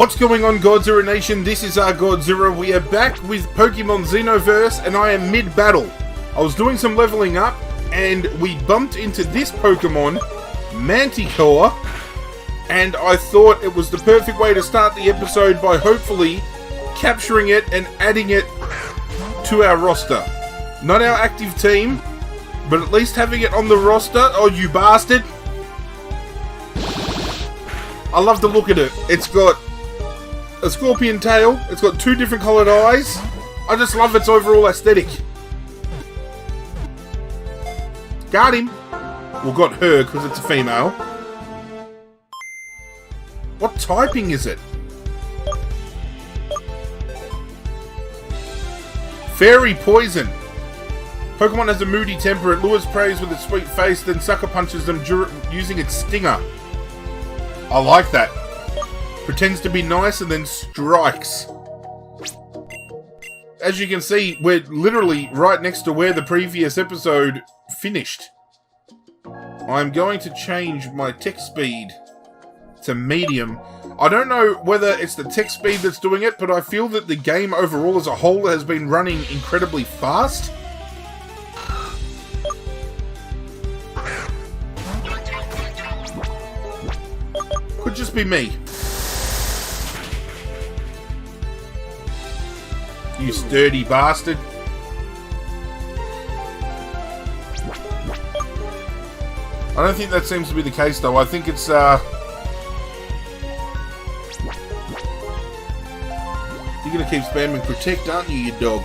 What's going on, Godzirra Nation? This is ArghGodzirra. We are back with Pokemon Xenoverse, and I am mid-battle. I was doing some leveling up, and we bumped into this Pokemon, Manticore, and I thought it was the perfect way to start the episode by hopefully capturing it and adding it to our roster. Not our active team, but at least having it on the roster. Oh, you bastard! I love the look at it. It's got a scorpion tail. It's got two different coloured eyes. I just love its overall aesthetic. Got him. Well, got her because it's a female. What typing is it? Fairy poison. Pokemon has a moody temper. It lures prey with its sweet face, then sucker punches them using its stinger. I like that. Pretends to be nice and then strikes. As you can see, we're literally right next to where the previous episode finished. I'm going to change my text speed to medium. I don't know whether it's the text speed that's doing it, but I feel that the game overall as a whole has been running incredibly fast. Could just be me. You sturdy bastard. I don't think that seems to be the case though. I think it's you're gonna keep spamming protect, aren't you, you dog?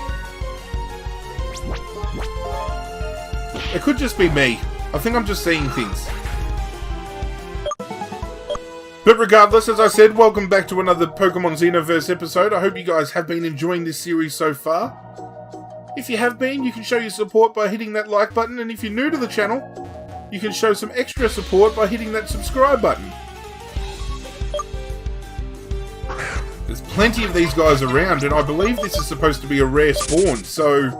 It could just be me. I think I'm just seeing things. But regardless, as I said, welcome back to another Pokemon Xenoverse episode. I hope you guys have been enjoying this series so far. If you have been, you can show your support by hitting that like button, and if you're new to the channel, you can show some extra support by hitting that subscribe button. There's plenty of these guys around, and I believe this is supposed to be a rare spawn, so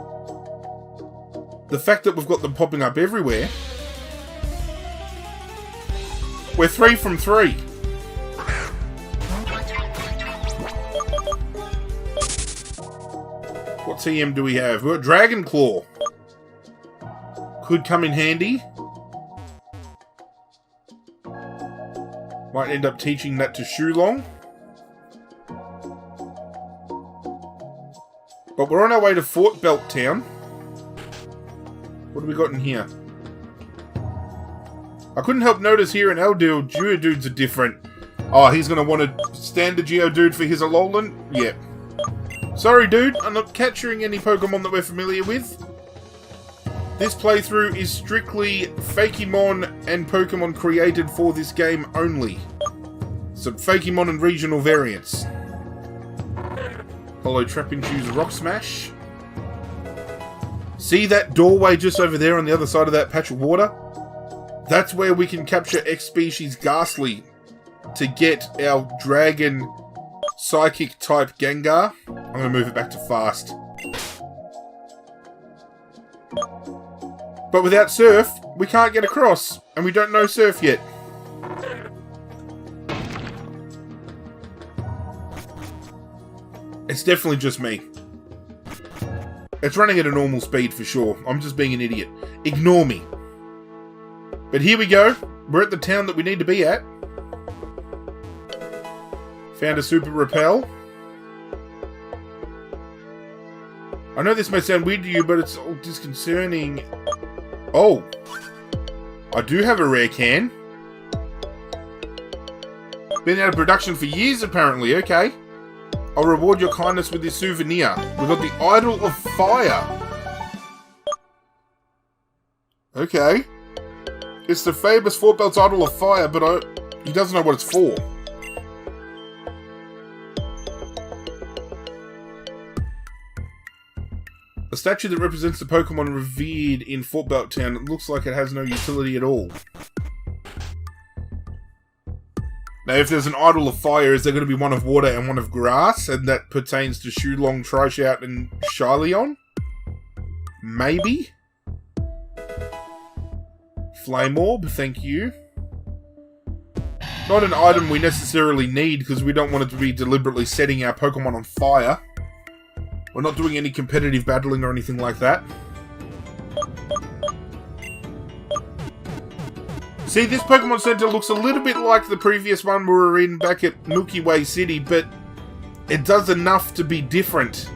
the fact that we've got them popping up everywhere, we're 3 from 3. What TM do we have? We've got Dragon Claw. Could come in handy. Might end up teaching that to Shulong. But we're on our way to Fortbelt Town. What do we got in here? I couldn't help notice here in Eldiw, Geodudes are different. Oh, he's going to want a standard Geodude for his Alolan? Yep. Sorry, dude, I'm not capturing any Pokemon that we're familiar with. This playthrough is strictly Fakemon and Pokemon created for this game only. So Fakemon and regional variants. Hollow Trapinchew's Rock Smash. See that doorway just over there on the other side of that patch of water? That's where we can capture X-Species Ghastly to get our Dragon Psychic type Gengar. I'm going to move it back to fast. But without Surf, we can't get across, and we don't know Surf yet. It's definitely just me. It's running at a normal speed for sure. I'm just being an idiot. Ignore me. But here we go. We're at the town that we need to be at. Found a Super Repel. I know this may sound weird to you, but it's all disconcerting. Oh. I do have a rare can. Been out of production for years, apparently. Okay. I'll reward your kindness with this souvenir. We've got the Idol of Fire. Okay. It's the famous Fortbelt's Idol of Fire, but he doesn't know what it's for. A statue that represents the Pokemon revered in Fortbelt Town. It looks like it has no utility at all. Now, if there's an Idol of Fire, is there going to be one of Water and one of Grass? And that pertains to Shulong, Trishout, and Shyleon? Maybe? Flame Orb, thank you. Not an item we necessarily need, because we don't want it to be deliberately setting our Pokemon on fire. We're not doing any competitive battling or anything like that. See, this Pokemon Center looks a little bit like the previous one we were in back at Milky Way City, but it does enough to be different.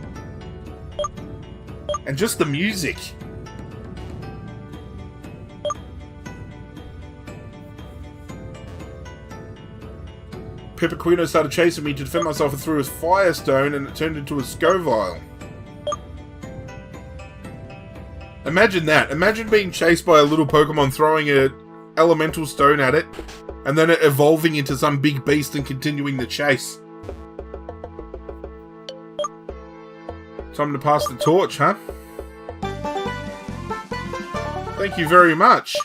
And just the music. Pepperquino started chasing me to defend myself and threw a Firestone, and it turned into a Scoville. Imagine that. Imagine being chased by a little Pokemon throwing an elemental stone at it, and then it evolving into some big beast and continuing the chase. Time to pass the torch, huh? Thank you very much.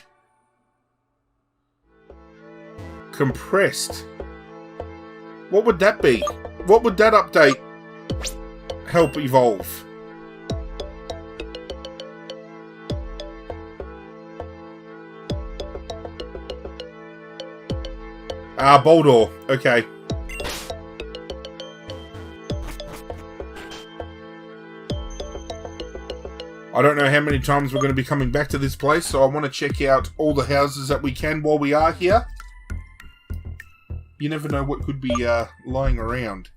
Compressed. What would that be? What would that update help evolve? Ah, Boldor. Okay. I don't know how many times we're going to be coming back to this place, so I want to check out all the houses that we can while we are here. You never know what could be lying around.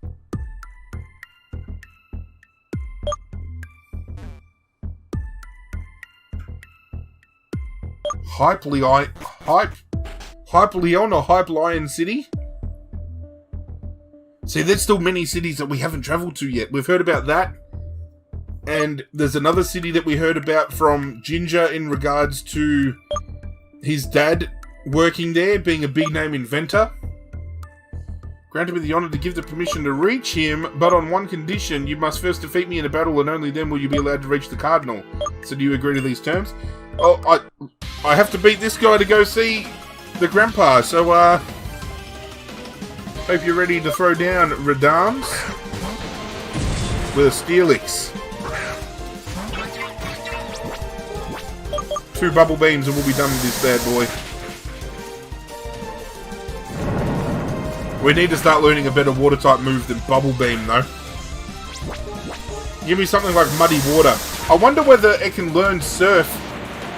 Hyperion or Hype Lion City? See, there's still many cities that we haven't travelled to yet. We've heard about that. And there's another city that we heard about from Ginger in regards to his dad working there, being a big name inventor. Granted me the honour to give the permission to reach him, but on one condition: you must first defeat me in a battle, and only then will you be allowed to reach the Cardinal. So do you agree to these terms? Oh, I have to beat this guy to go see the grandpa, so hope you're ready to throw down Radams with a Steelix. 2 bubble beams and we'll be done with this bad boy. We need to start learning a better water type move than Bubble Beam, though. Give me something like Muddy Water. I wonder whether it can learn Surf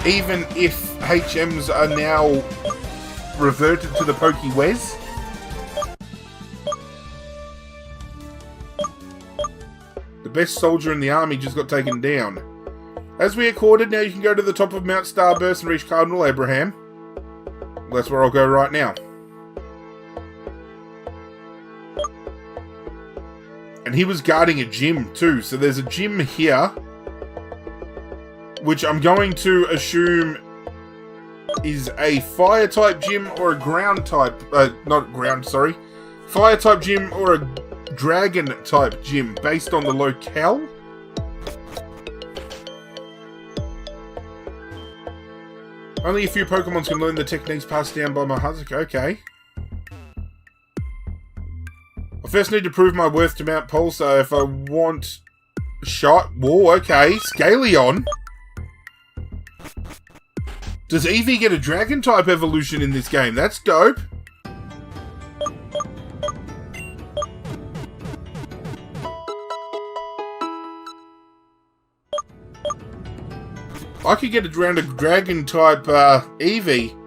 even if HMs are now reverted to the Pokewez. The best soldier in the army just got taken down. As we accorded, now you can go to the top of Mount Starburst and reach Cardinal Abraham. Well, that's where I'll go right now. And he was guarding a gym too, so there's a gym here, which I'm going to assume is a fire type gym or a ground type, not ground, sorry, fire type gym or a dragon type gym based on the locale. Only a few Pokemons can learn the techniques passed down by my Hazuki. Okay. I first need to prove my worth to Mount Pulsar if I want a shot. Whoa, okay. Scaleon. Does Eevee get a dragon type evolution in this game? That's dope. I could get around a dragon type Eevee,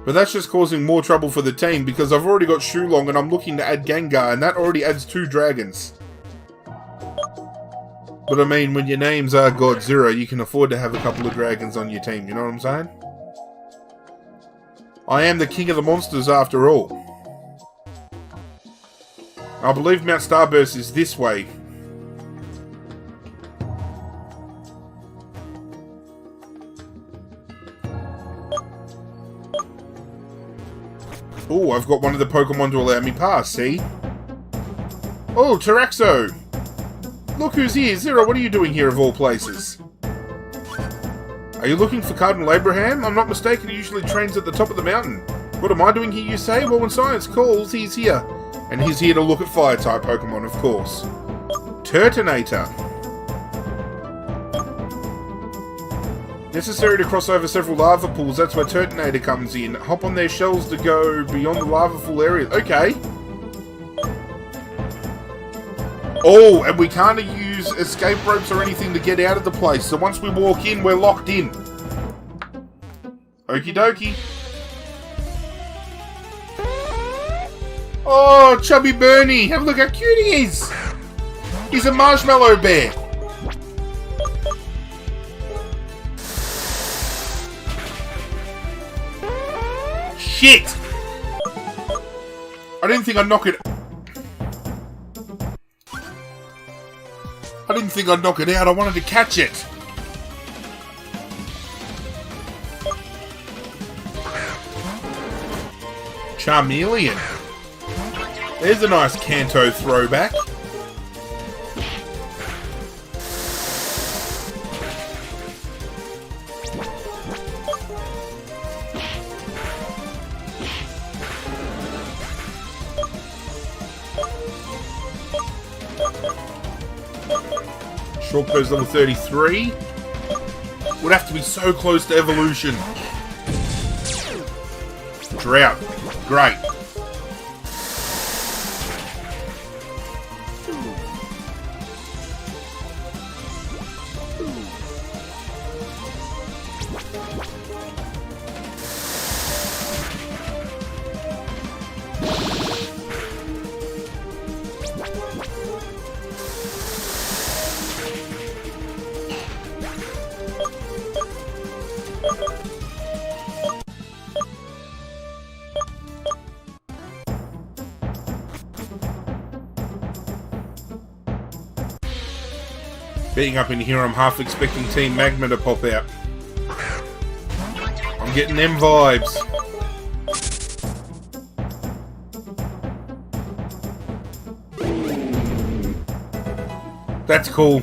but that's just causing more trouble for the team because I've already got Shulong and I'm looking to add Gengar, and that already adds 2 dragons. But I mean, when your name's ArghGodzirra, you can afford to have a couple of dragons on your team, you know what I'm saying? I am the king of the monsters after all. I believe Mount Starburst is this way. Oh, I've got one of the Pokemon to allow me pass, see? Oh, Taraxo! Look who's here! Zero, what are you doing here of all places? Are you looking for Cardinal Abraham? I'm not mistaken, he usually trains at the top of the mountain. What am I doing here, you say? Well, when science calls, he's here. And he's here to look at Fire-type Pokemon, of course. Turtonator. Necessary to cross over several lava pools. That's where Turtonator comes in. Hop on their shells to go beyond the lava pool area. Okay. Oh, and we can't use escape ropes or anything to get out of the place. So once we walk in, we're locked in. Okie dokie. Oh, Chubby Bernie. Have a look how cute he is. He's a marshmallow bear. Shit! I didn't think I'd knock it... I didn't think I'd knock it out. I wanted to catch it. Charmeleon. There's a nice Kanto throwback. Shortco's level 33. Would have to be so close to evolution. Drought. Great. Being up in here, I'm half expecting Team Magma to pop out. I'm getting them vibes. That's cool.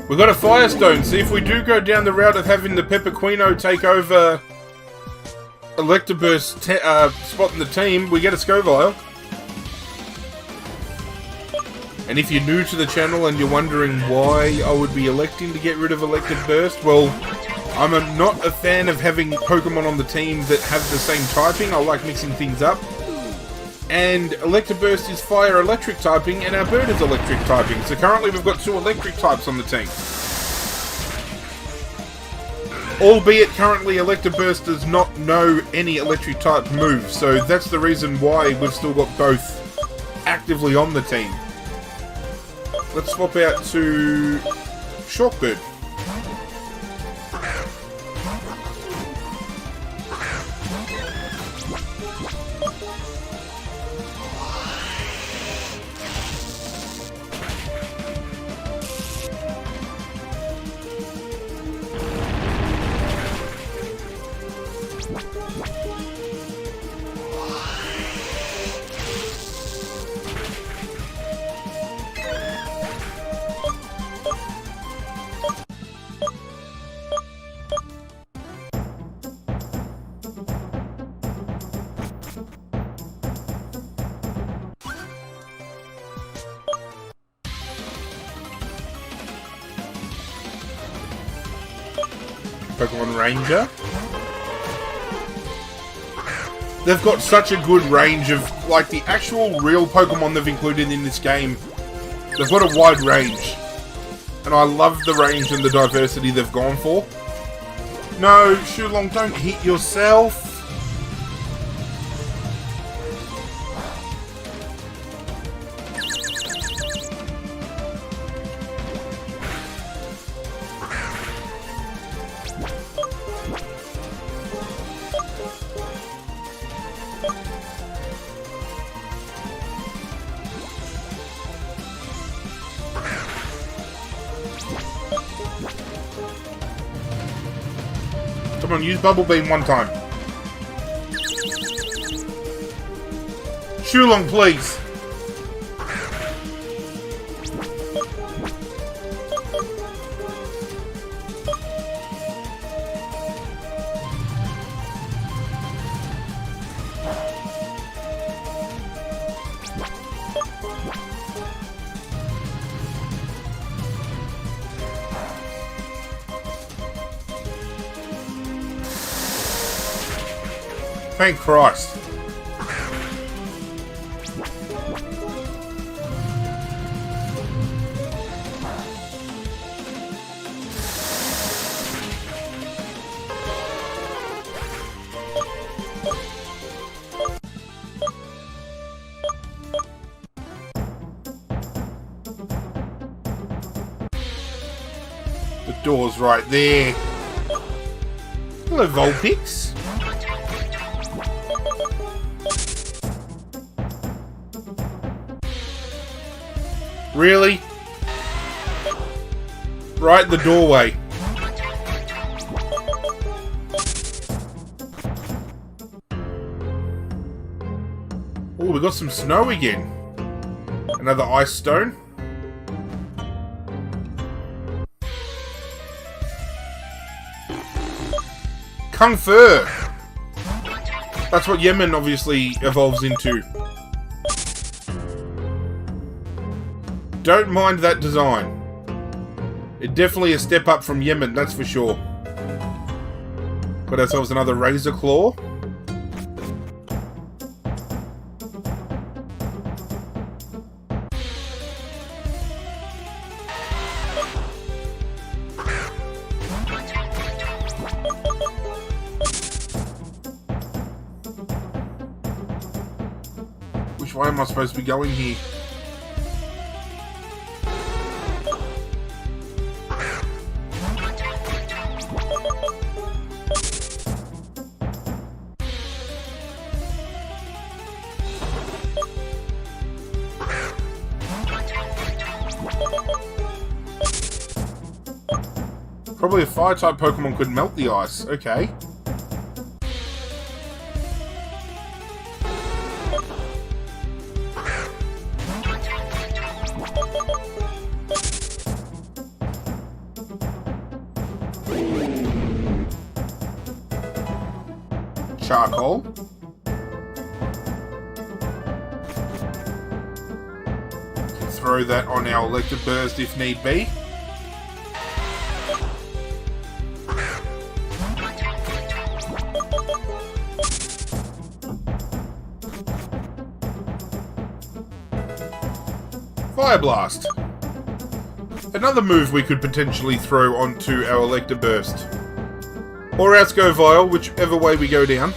We got a Firestone. See, if we do go down the route of having the Pepperquino take over Electabuzz spot in the team, we get a Scoville. And if you're new to the channel and you're wondering why I would be electing to get rid of Electabuzz, well, I'm not a fan of having Pokemon on the team that have the same typing. I like mixing things up. And Electabuzz is fire electric typing, and our bird is electric typing. So currently we've got 2 electric types on the team. Albeit currently Electabuzz does not know any electric type moves, so that's the reason why we've still got both actively on the team. Let's swap out to Shortbird. Pokemon Ranger. They've got such a good range of, like, the actual real Pokemon they've included in this game. They've got a wide range. And I love the range and the diversity they've gone for. No, Shulong, don't hit yourself. Come on, use Bubble Beam one time. Shulong, please. Thank Christ. The door's right there. Hello, Vulpix. Really? Right in the doorway. Oh, we got some snow again. Another ice stone. Kung Fu! That's what Yemen obviously evolves into. Don't mind that design. It's definitely a step up from Yemen, that's for sure. Got ourselves another Razor Claw. Which way am I supposed to be going here? Probably a fire-type Pokemon could melt the ice. Okay. Charcoal. Can throw that on our Electric Burst if need be. Fire Blast. Another move we could potentially throw onto our Electric Burst. Or our Scoville, whichever way we go down.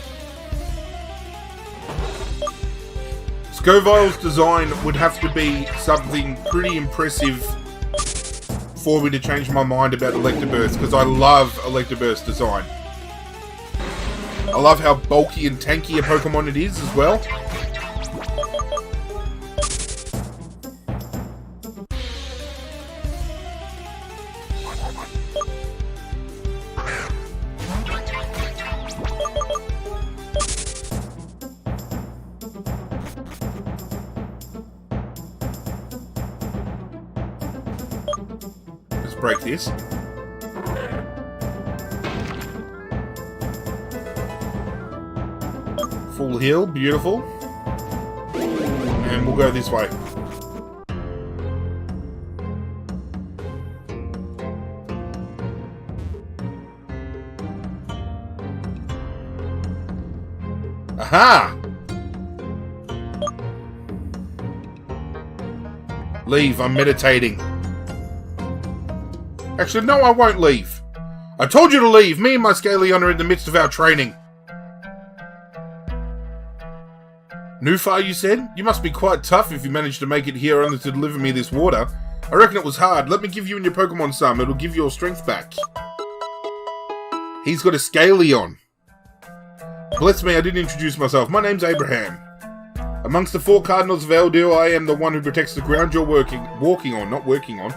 Scoville's design would have to be something pretty impressive for me to change my mind about Electric Burst, because I love Electric Burst design. I love how bulky and tanky a Pokemon it is as well. Break this. Full heal, beautiful. And we'll go this way. Aha! Leave, I'm meditating. Actually, no, I won't leave. I told you to leave. Me and my Scaleon are in the midst of our training. Nufar, you said? You must be quite tough if you managed to make it here only to deliver me this water. I reckon it was hard. Let me give you and your Pokemon some. It'll give your strength back. He's got a Scaleon. Bless me, I didn't introduce myself. My name's Abraham. Amongst the 4 Cardinals of Eldiw, I am the one who protects the ground you're walking on, not working on.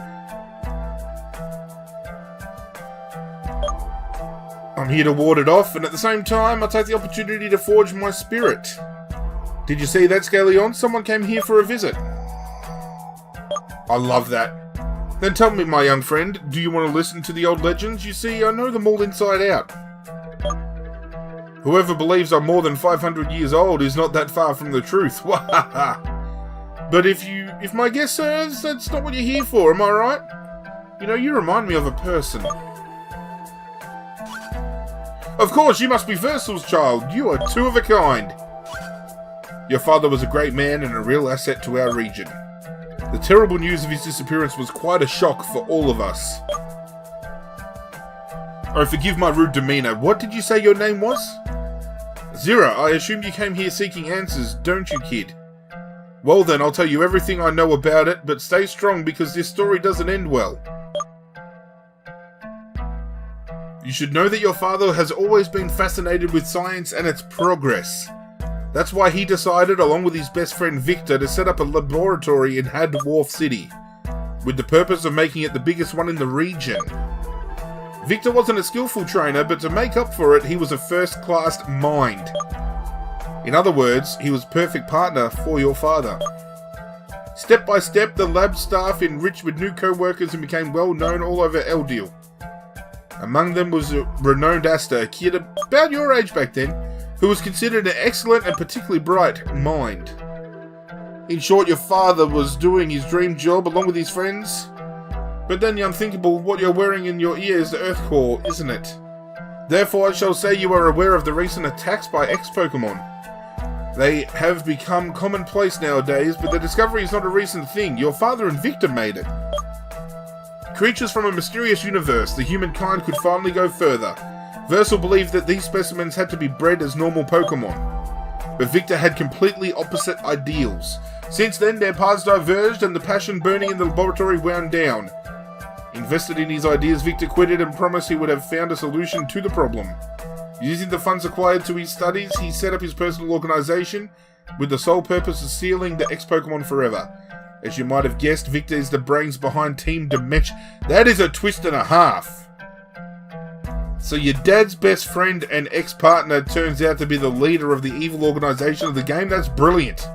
I'm here to ward it off, and at the same time, I'll take the opportunity to forge my spirit. Did you see that, Scaleon? Someone came here for a visit. I love that. Then tell me, my young friend, do you want to listen to the old legends? You see, I know them all inside out. Whoever believes I'm more than 500 years old is not that far from the truth. But if my guess serves, that's not what you're here for, am I right? You know, you remind me of a person. Of course, you must be Versal's child. You are two of a kind. Your father was a great man and a real asset to our region. The terrible news of his disappearance was quite a shock for all of us. Oh, forgive my rude demeanor. What did you say your name was? Zira, I assume you came here seeking answers, don't you, kid? Well then, I'll tell you everything I know about it, but stay strong because this story doesn't end well. You should know that your father has always been fascinated with science and its progress. That's why he decided, along with his best friend Victor, to set up a laboratory in Had Wharf City, with the purpose of making it the biggest one in the region. Victor wasn't a skillful trainer, but to make up for it, he was a first-class mind. In other words, he was perfect partner for your father. Step by step, the lab staff enriched with new co-workers and became well known all over Eldiw. Among them was a renowned ASTRA, a kid about your age back then, who was considered an excellent and particularly bright mind. In short, your father was doing his dream job along with his friends. But then the unthinkable, what you're wearing in your ear is the Earth Core, isn't it? Therefore, I shall say you are aware of the recent attacks by X-Pokemon. They have become commonplace nowadays, but the discovery is not a recent thing. Your father and Victor made it. Creatures from a mysterious universe, the humankind could finally go further. Versal believed that these specimens had to be bred as normal Pokemon, but Victor had completely opposite ideals. Since then, their paths diverged and the passion burning in the laboratory wound down. Invested in his ideas, Victor quitted and promised he would have found a solution to the problem. Using the funds acquired to his studies, he set up his personal organization with the sole purpose of sealing the X-Pokemon forever. As you might have guessed, Victor is the brains behind Team Dimension. That is a twist and a half. So your dad's best friend and ex-partner turns out to be the leader of the evil organization of the game? That's brilliant.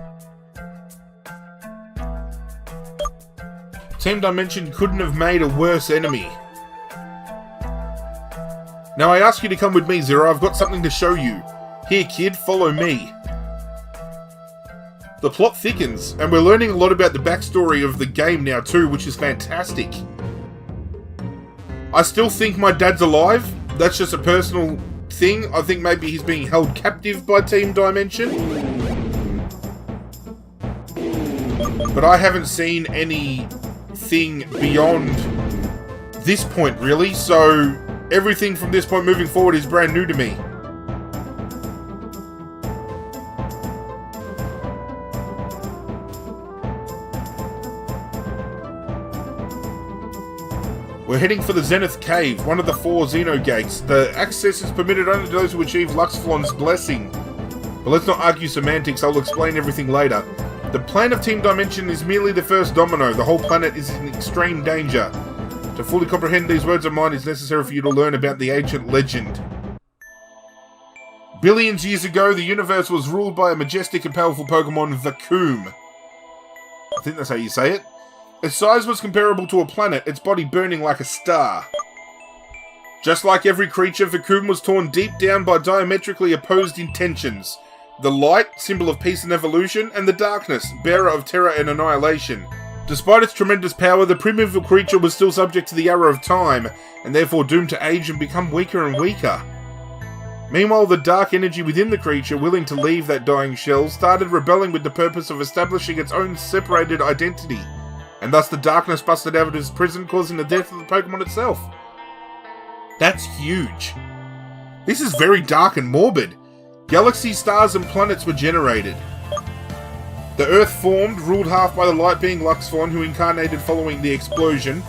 Team Dimension couldn't have made a worse enemy. Now I ask you to come with me, Zero. I've got something to show you. Here, kid, follow me. The plot thickens, and we're learning a lot about the backstory of the game now too, which is fantastic. I still think my dad's alive. That's just a personal thing. I think maybe he's being held captive by Team Dimension. But I haven't seen anything beyond this point, really. So everything from this point moving forward is brand new to me. We're heading for the Zenith Cave, one of the 4 Xeno Gates. The access is permitted only to those who achieve Luxflon's blessing. But let's not argue semantics, I'll explain everything later. The plan of Team Dimension is merely the first domino. The whole planet is in extreme danger. To fully comprehend these words of mine, it's necessary for you to learn about the ancient legend. Billions years ago, the universe was ruled by a majestic and powerful Pokemon, Vacuum. I think that's how you say it. Its size was comparable to a planet, its body burning like a star. Just like every creature, Vacuum was torn deep down by diametrically opposed intentions. The light, symbol of peace and evolution, and the darkness, bearer of terror and annihilation. Despite its tremendous power, the primitive creature was still subject to the arrow of time, and therefore doomed to age and become weaker and weaker. Meanwhile, the dark energy within the creature, willing to leave that dying shell, started rebelling with the purpose of establishing its own separated identity. And thus the darkness busted out of its prison, causing the death of the Pokemon itself. That's huge. This is very dark and morbid. Galaxies, stars, and planets were generated. The Earth formed, ruled half by the light being Luxflon, who incarnated following the explosion,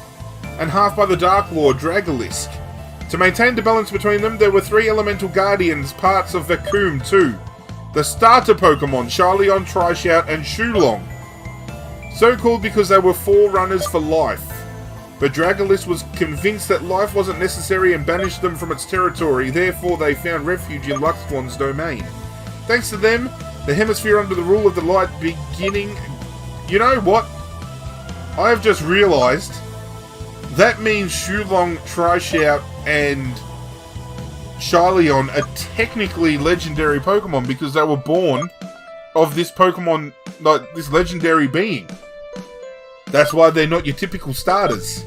and half by the Dark Lord, Dragalisk. To maintain the balance between them, there were 3 elemental guardians, parts of Vacuum too. The starter Pokemon, Charlion, Trishout, and Shulong. So called because they were forerunners for life. But Dragalisk was convinced that life wasn't necessary and banished them from its territory, therefore they found refuge in Luxflon's domain. Thanks to them, the hemisphere under the rule of the light beginning... You know what? I have just realised that means Shulong, Trishout, and Charlion are technically legendary Pokemon because they were born of this Pokemon, like this legendary being. That's why they're not your typical starters.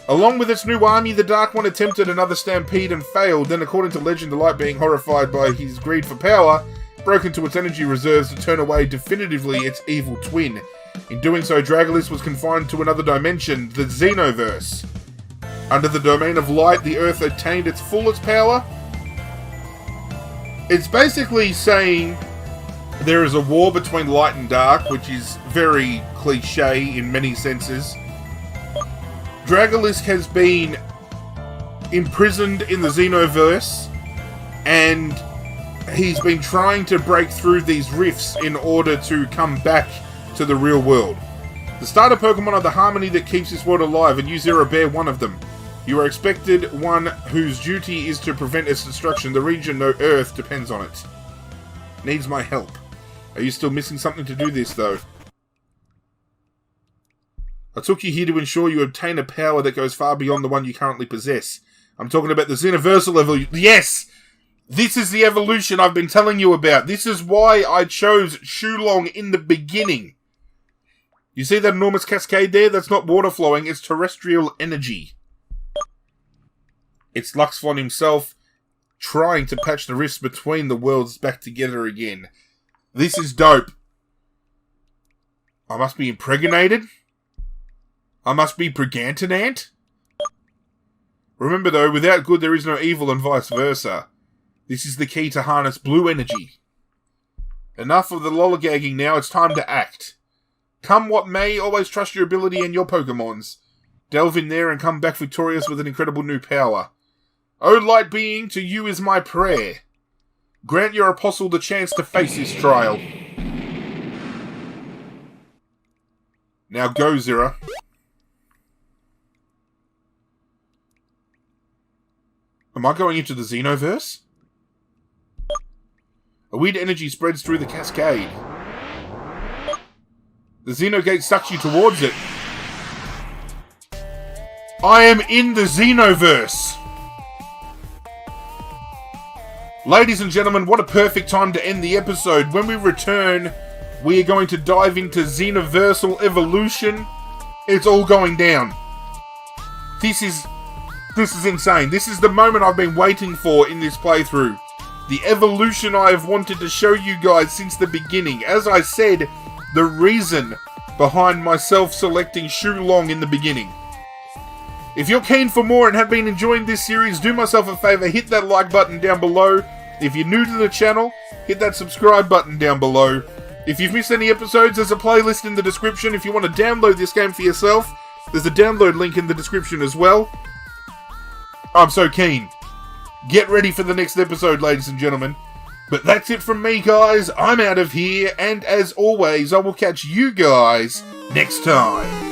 Along with its new army, the Dark One attempted another stampede and failed. Then, according to legend, the Light, being horrified by his greed for power, broke into its energy reserves to turn away definitively its evil twin. In doing so, Dragolis was confined to another dimension, the Xenoverse. Under the domain of light, the Earth attained its fullest power. It's basically saying there is a war between light and dark, which is very cliche in many senses. Dragolis has been imprisoned in the Xenoverse, and he's been trying to break through these rifts in order to come back to the real world. The starter Pokemon are the harmony that keeps this world alive, and you, Zero, bear one of them. You are expected one whose duty is to prevent its destruction. The region, no Earth, depends on it. Needs my help. Are you still missing something to do this, though? I took you here to ensure you obtain a power that goes far beyond the one you currently possess. I'm talking about the Xenoverse level. Yes! This is the evolution I've been telling you about. This is why I chose Shulong in the beginning. You see that enormous cascade there? That's not water flowing, it's terrestrial energy. It's Luxfon himself trying to patch the rifts between the worlds back together again. This is dope. I must be impregnated? I must be Brigantinant? Remember though, without good there is no evil and vice versa. This is the key to harness blue energy. Enough of the lollygagging now, it's time to act. Come what may, always trust your ability and your Pokemons. Delve in there and come back victorious with an incredible new power. O light being, to you is my prayer. Grant your apostle the chance to face this trial. Now go, Zira. Am I going into the Xenoverse? A weird energy spreads through the cascade. The Xenogate sucks you towards it. I am in the Xenoverse! Ladies and gentlemen, what a perfect time to end the episode. When we return, we are going to dive into Xenoversal Evolution. It's all going down. This is insane. This is the moment I've been waiting for in this playthrough. The evolution I have wanted to show you guys since the beginning. As I said, the reason behind myself selecting Shulong in the beginning. If you're keen for more and have been enjoying this series, do myself a favour, hit that like button down below. If you're new to the channel, hit that subscribe button down below. If you've missed any episodes, there's a playlist in the description. If you want to download this game for yourself, there's a download link in the description as well. I'm so keen. Get ready for the next episode, ladies and gentlemen. But that's it from me, guys. I'm out of here, and as always, I will catch you guys next time.